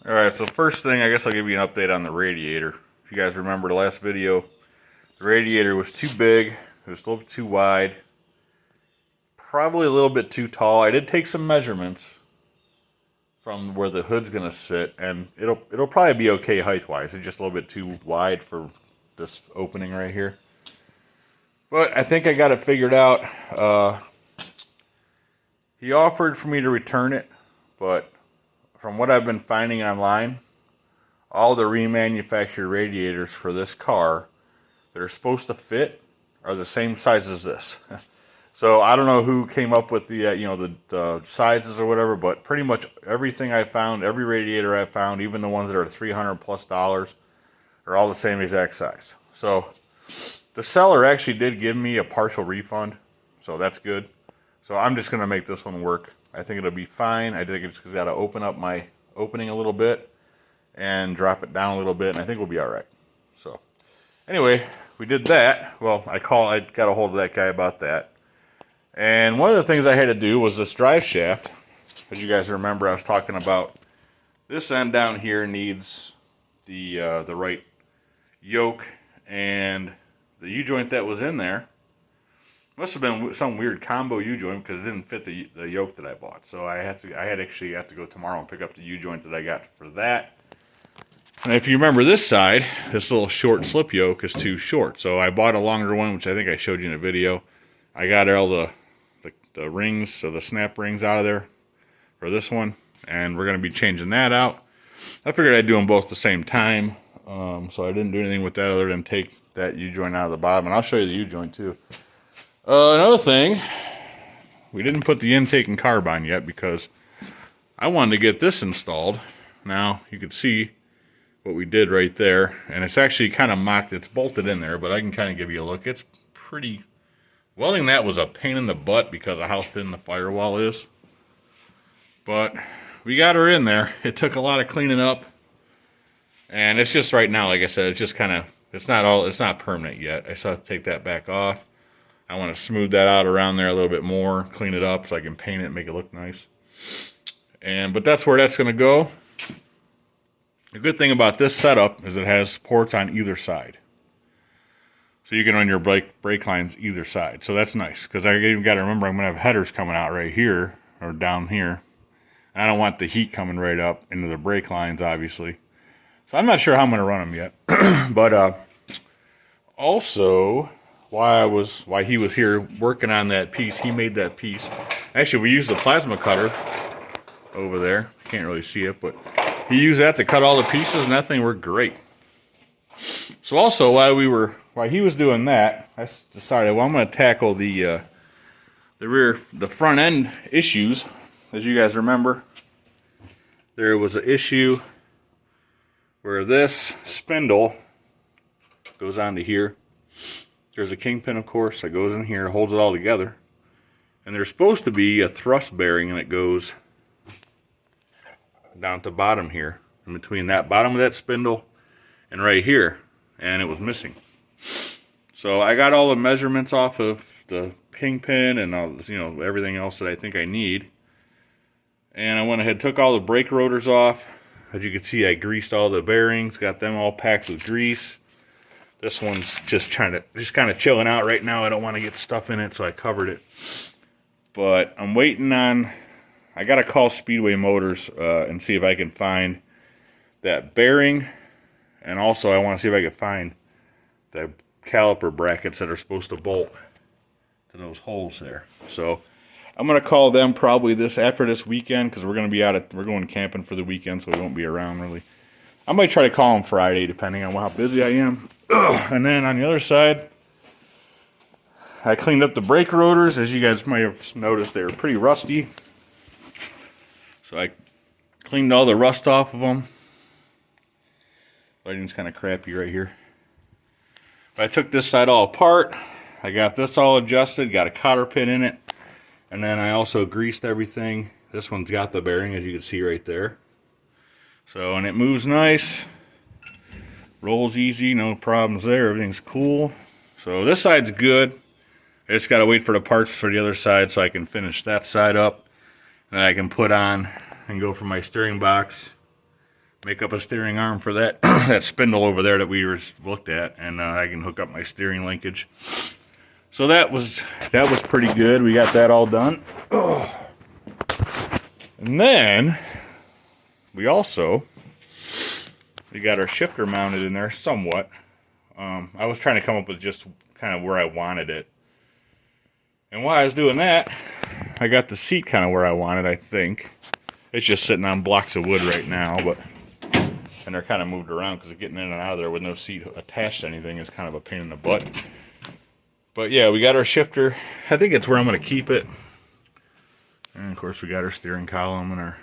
Alright, so first thing, I guess I'll give you an update on the radiator. If you guys remember the last video, the radiator was too big, it was a little bit too wide, probably a little bit too tall. I did take some measurements from where the hood's gonna sit, and it'll probably be okay height-wise. It's just a little bit too wide for this opening right here. But I think I got it figured out. He offered for me to return it, but from what I've been finding online, all the remanufactured radiators for this car that are supposed to fit are the same size as this. So I don't know who came up with the sizes or whatever, but pretty much everything I found, every radiator I found, even the ones that are $300+ are all the same exact size. So the seller actually did give me a partial refund, so that's good. So I'm just gonna make this one work. I think it'll be fine. I think it's just got to open up my opening a little bit and drop it down a little bit, and I think we'll be all right. So anyway, we did that. Well, I got a hold of that guy about that. And one of the things I had to do was this drive shaft. As you guys remember, I was talking about this end down here needs the right yoke, and the U-joint that was in there must have been some weird combo U-joint because it didn't fit the yoke that I bought. So I actually have to go tomorrow and pick up the U-joint that I got for that. And if you remember this side, this little short slip yoke is too short. So I bought a longer one, which I think I showed you in a video. I got all the rings, so the snap rings out of there for this one. And we're going to be changing that out. I figured I'd do them both at the same time. So I didn't do anything with that other than take that U-joint out of the bottom. And I'll show you the U-joint too. Another thing, we didn't put the intake and carb on yet because I wanted to get this installed. Now, you can see what we did right there, and it's actually kind of mocked. It's bolted in there, but I can kind of give you a look. It's pretty... Welding that was a pain in the butt because of how thin the firewall is. But we got her in there. It took a lot of cleaning up, and it's just right now, like I said, it's just kind of... It's not permanent yet. I still have to take that back off. I want to smooth that out around there a little bit more, clean it up so I can paint it and make it look nice. But that's where that's going to go. The good thing about this setup is it has ports on either side. So you can run your brake lines either side. So that's nice, because I even got to remember I'm going to have headers coming out right here, or down here. And I don't want the heat coming right up into the brake lines, obviously. So I'm not sure how I'm going to run them yet. But also... While he was here working on that piece, he made that piece. Actually, we used the plasma cutter over there. You can't really see it, but he used that to cut all the pieces, and that thing worked great. So also, while he was doing that, I decided, well, I'm going to tackle the front end issues. As you guys remember, there was an issue where this spindle goes onto here. There's a kingpin, of course, that goes in here, holds it all together. And there's supposed to be a thrust bearing, and it goes down at the bottom here, in between that bottom of that spindle and right here. And it was missing. So I got all the measurements off of the kingpin and all, everything else that I think I need. And I went ahead and took all the brake rotors off. As you can see, I greased all the bearings, got them all packed with grease. This one's just kind of chilling out right now. I don't want to get stuff in it, so I covered it. But I'm waiting on... I got to call Speedway Motors and see if I can find that bearing. And also, I want to see if I can find the caliper brackets that are supposed to bolt to those holes there. So I'm going to call them probably after this weekend, because we're going to be we're going camping for the weekend, so we won't be around really. I might try to call them Friday, depending on how busy I am. And then on the other side, I cleaned up the brake rotors. As you guys might have noticed, they were pretty rusty. So I cleaned all the rust off of them. Lighting's kind of crappy right here. But I took this side all apart. I got this all adjusted, got a cotter pin in it. And then I also greased everything. This one's got the bearing, as you can see right there. So, and it moves nice. Rolls easy, no problems there. Everything's cool. So this side's good. I just got to wait for the parts for the other side so I can finish that side up. And then I can put on and go from my steering box make up a steering arm for that that spindle over there that we looked at, and I can hook up my steering linkage. So that was pretty good. We got that all done. Oh. And then we got our shifter mounted in there somewhat. I was trying to come up with just kind of where I wanted it. And while I was doing that, I got the seat kind of where I wanted, I think. It's just sitting on blocks of wood right now, and they're kind of moved around because getting in and out of there with no seat attached to anything is kind of a pain in the butt. But yeah, we got our shifter. I think it's where I'm going to keep it. And of course we got our steering column and our...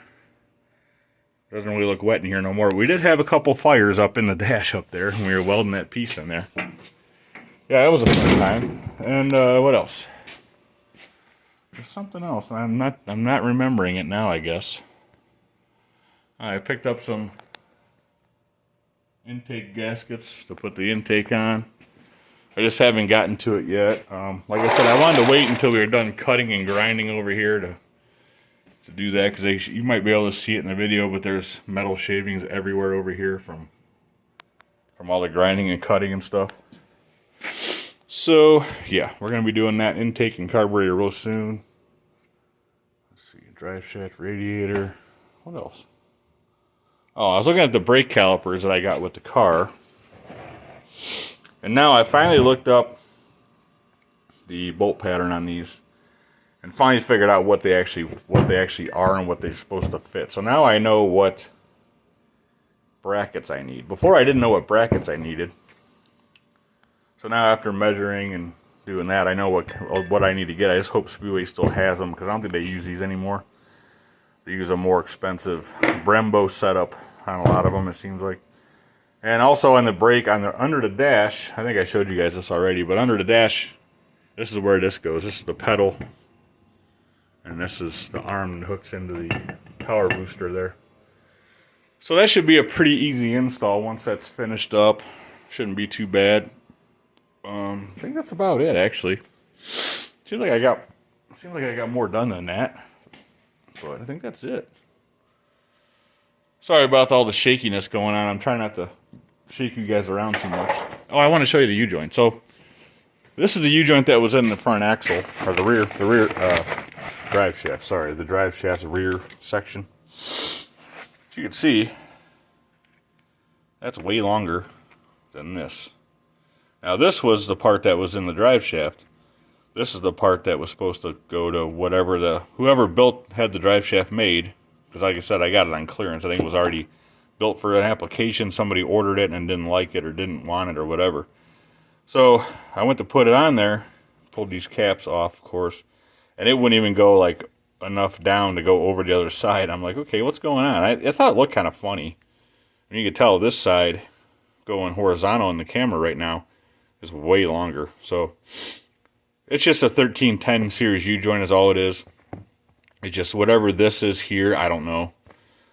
Doesn't really look wet in here no more. We did have a couple fires up in the dash up there, and we were welding that piece in there. Yeah, that was a fun time. And what else? There's something else. I'm not remembering it now, I guess. I picked up some intake gaskets to put the intake on. I just haven't gotten to it yet. Like I said, I wanted to wait until we were done cutting and grinding over here to do that, because you might be able to see it in the video, but there's metal shavings everywhere over here from all the grinding and cutting and stuff. So yeah, we're going to be doing that intake and carburetor real soon. Let's see, drive shaft, radiator. What else? Oh, I was looking at the brake calipers that I got with the car. And now I finally looked up the bolt pattern on these and finally figured out what they actually are and what they're supposed to fit. So now I know what brackets I need. Before I didn't know what brackets I needed. So now after measuring and doing that, I know what I need to get. I just hope Speedway still has them, because I don't think they use these anymore. They use a more expensive Brembo setup on a lot of them, it seems like. And also on the brake, under the dash, I think I showed you guys this already, but under the dash, this is where this goes. This is the pedal, and this is the arm that hooks into the power booster there. So that should be a pretty easy install once that's finished up. Shouldn't be too bad. I think that's about it, actually. Seems like I got more done than that. But I think that's it. Sorry about all the shakiness going on. I'm trying not to shake you guys around too much. Oh, I want to show you the U-joint. So this is the U-joint that was in the front axle, or the rear drive shaft. Sorry, the drive shaft's rear section. As you can see, that's way longer than this. Now this was the part that was in the drive shaft. This is the part that was supposed to go to whoever had the drive shaft made. Because like I said, I got it on clearance. I think it was already built for an application. Somebody ordered it and didn't like it or didn't want it or whatever. So I went to put it on there, pulled these caps off, of course, and it wouldn't even go like enough down to go over the other side. I'm like, okay, what's going on? I thought it looked kind of funny. And you can tell this side going horizontal in the camera right now is way longer. So it's just a 1310 series U-joint is all it is. It's just whatever this is here, I don't know.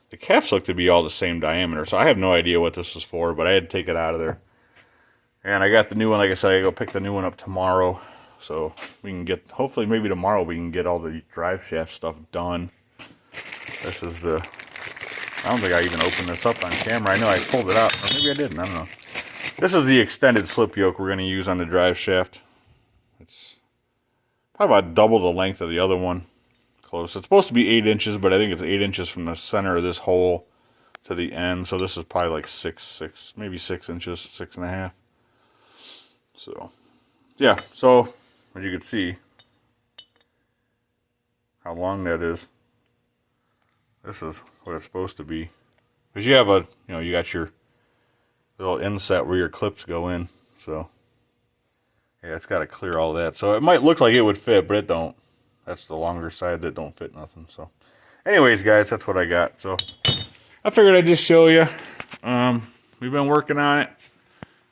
The caps look to be all the same diameter, so I have no idea what this was for, but I had to take it out of there. And I got the new one, like I said, I go pick the new one up tomorrow. So we can get, hopefully maybe tomorrow we can get all the drive shaft stuff done. This is the, I don't think I even opened this up on camera. I know I pulled it out, or maybe I didn't, I don't know. This is the extended slip yoke we're going to use on the drive shaft. It's probably about double the length of the other one. Close. It's supposed to be 8 inches, but I think it's 8 inches from the center of this hole to the end. So this is probably like 6 inches, 6.5. So, yeah. So, as you can see, how long that is. This is what it's supposed to be. Because you have you got your little inset where your clips go in. So, yeah, it's got to clear all that. So it might look like it would fit, but it don't. That's the longer side that don't fit nothing. So, anyways, guys, that's what I got. So, I figured I'd just show you. We've been working on it.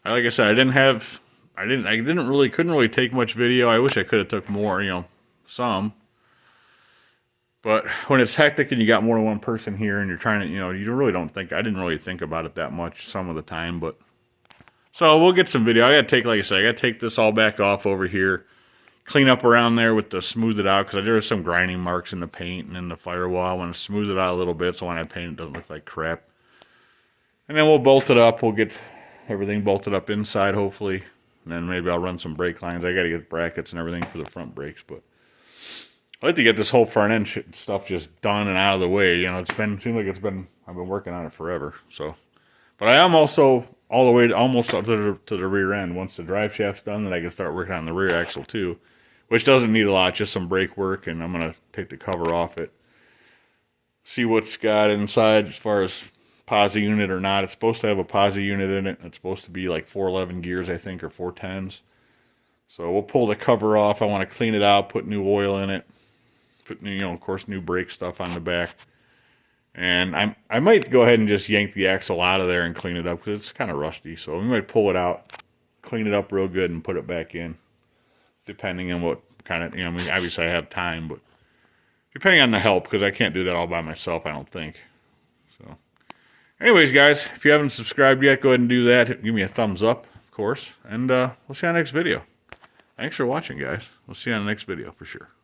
Like I said, couldn't really take much video. I wish I could have took more, some. But when it's hectic and you got more than one person here and you're trying to, I didn't really think about it that much some of the time. But so we'll get some video. I gotta take this all back off over here. Clean up around there with the smooth it out, because there are some grinding marks in the paint and in the firewall. I want to smooth it out a little bit so when I paint it doesn't look like crap. And then we'll bolt it up. We'll get everything bolted up inside, hopefully. And then maybe I'll run some brake lines. I got to get brackets and everything for the front brakes. But I'd like to get this whole front end stuff just done and out of the way. You know, seems like I've been working on it forever. So, but I am also all the way almost up to the rear end. Once the drive shaft's done, then I can start working on the rear axle too, which doesn't need a lot, just some brake work. And I'm gonna take the cover off it, see what's got inside as far as posi unit or not. It's supposed to have a posi unit in it. It's supposed to be like 411 gears, I think, or 410s. So we'll pull the cover off. I want to clean it out, put new oil in it, put new, of course, new brake stuff on the back. And I might go ahead and just yank the axle out of there and clean it up because it's kind of rusty. So we might pull it out, clean it up real good, and put it back in, depending on what kind of, I mean, obviously I have time, but depending on the help, because I can't do that all by myself, I don't think. So anyways, guys, if you haven't subscribed yet, go ahead and do that. Give me a thumbs up, of course. And we'll see you on the next video. Thanks for watching, guys. We'll see you on the next video for sure.